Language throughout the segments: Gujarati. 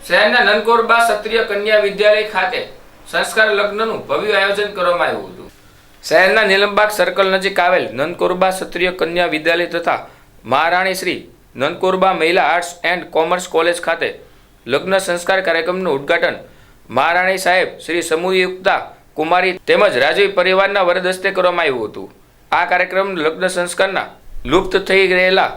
શહેરના નનકોરબા ક્ષત્રિય કન્યા વિદ્યાલય ખાતે સંસ્કાર લગ્નનું ભવ્ય આયોજન કરવામાં આવ્યું હતું। શહેરના નીલમબાગ સર્કલ નજીક આવેલ નનકોરબા ક્ષત્રિય કન્યા વિદ્યાલય તથા મહારાણી શ્રી નનકોરબા મહિલા આર્ટ્સ એન્ડ કોમર્સ કોલેજ ખાતે લગ્ન સંસ્કાર કાર્યક્રમનું ઉદ્ઘાટન મહારાણી સાહેબ શ્રી સમુયુક્તા કુમારી તેમજ રાજવી પરિવારના વરદ હસ્તે કરવામાં આવ્યું હતું। આ કાર્યક્રમ લગ્ન સંસ્કારના લુપ્ત થઈ રહેલા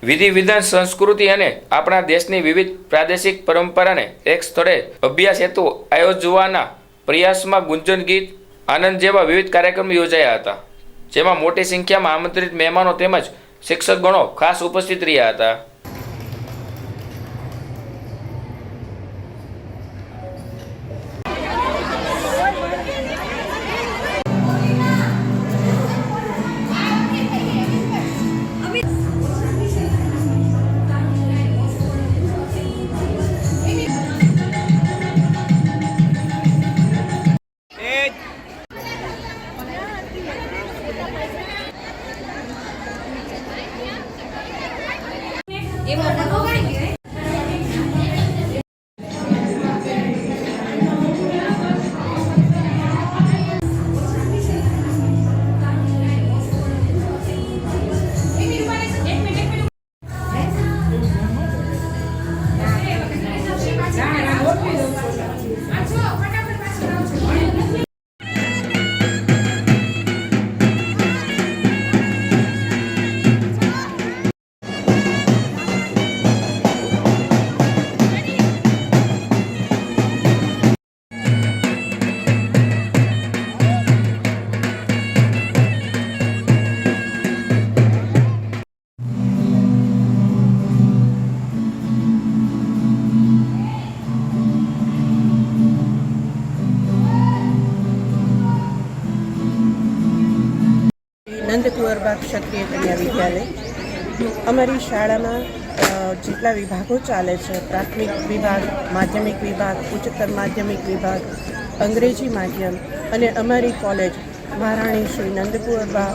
વિધિ વિધાન સંસ્કૃતિ અને આપણા દેશની વિવિધ પ્રાદેશિક પરંપરાને એક સ્થળે અભ્યાસ હેતુ આયોજવાના પ્રયાસમાં ગુંજન ગીત આનંદ જેવા વિવિધ કાર્યક્રમો યોજાયા હતા, જેમાં મોટી સંખ્યામાં આમંત્રિત મહેમાનો તેમજ શિક્ષકગણો ખાસ ઉપસ્થિત રહ્યા હતા। નંદકુંવરબા ક્ષત્રિય કન્યા વિદ્યાલય અમારી શાળામાં જેટલા વિભાગો ચાલે છે, પ્રાથમિક વિભાગ, માધ્યમિક વિભાગ, ઉચ્ચતર માધ્યમિક વિભાગ, અંગ્રેજી માધ્યમ અને અમારી કોલેજ મહારાણી શ્રી નંદકુંવરબા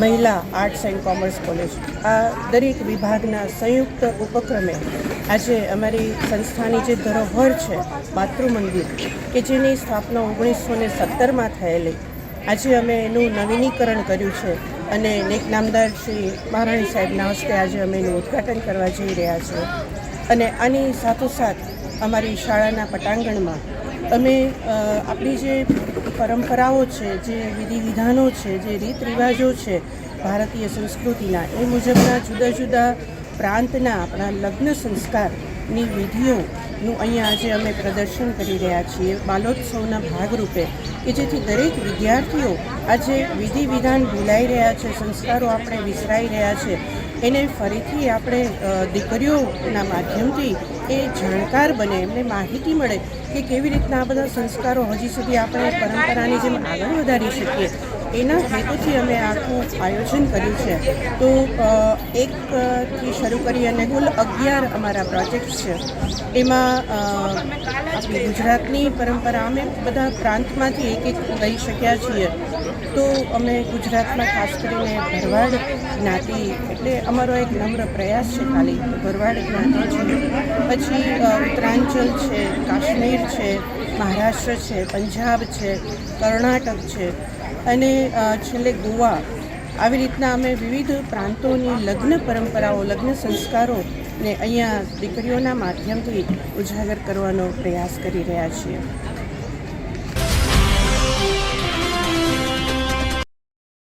મહિલા આર્ટ્સ એન્ડ કોમર્સ કોલેજ, આ દરેક વિભાગના સંયુક્ત ઉપક્રમે આજે અમારી સંસ્થાની જે ધરોહર છે માતૃમંદિર કે જેની સ્થાપના 1917માં થયેલી, આજે અમે એનું નવીનીકરણ કર્યું છે અને નેક નામદાર શ્રી મહારાણી સાહેબના હસ્તે આજે અમે એનું ઉદ્ઘાટન કરવા જઈ રહ્યા છીએ। અને આની સાથોસાથ અમારી શાળાના પટાંગણમાં અમે આપણી જે પરંપરાઓ છે, જે વિધિ વિધાનો છે, જે રીત રિવાજો છે ભારતીય સંસ્કૃતિના, એ મુજબના જુદા જુદા પ્રાંતના આપણા લગ્ન સંસ્કારની વિધિઓનું અહીંયા આજે અમે પ્રદર્શન કરી રહ્યા છીએ બાલોત્સવના ભાગરૂપે, કે જેથી દરેક વિદ્યાર્થીઓ આજે વિધિ વિધાન ભૂલાઈ રહ્યા છે, સંસ્કારો આપણે વિસરાઈ રહ્યા છે, એને ફરીથી આપણે દીકરીઓના માધ્યમથી એ જાણકાર બને, એમને માહિતી મળે કે કેવી રીતના આ બધા સંસ્કારો હજી સુધી આપણે પરંપરાની જેમ આગળ વધારી શકીએ, એના હેતુથી અમે આખું આયોજન કર્યું છે। તો 1થી શરૂ કરી અને કુલ 11 અમારા પ્રોજેક્ટ છે। એમાં આપણી ગુજરાતની પરંપરા અમે બધા પ્રાંતમાંથી એક લઈ શક્યા છીએ, તો અમે ગુજરાતમાં ખાસ કરીને ભરવાડ જ્ઞાતિ, એટલે અમારો એક નમ્ર પ્રયાસ છે ખાલી ભરવાડ જ્ઞાતિ છે, પછી ઉત્તરાંચલ છે, કાશ્મીર છે, મહારાષ્ટ્ર છે, પંજાબ છે, કર્ણાટક છે અને છેલ્લે ગોવા, આવી રીતના અમે વિવિધ પ્રાંતોની લગ્ન પરંપરાઓ, લગ્ન સંસ્કારોને અહીંયા દીકરીઓના માધ્યમથી ઉજાગર કરવાનો પ્રયાસ કરી રહ્યા છીએ।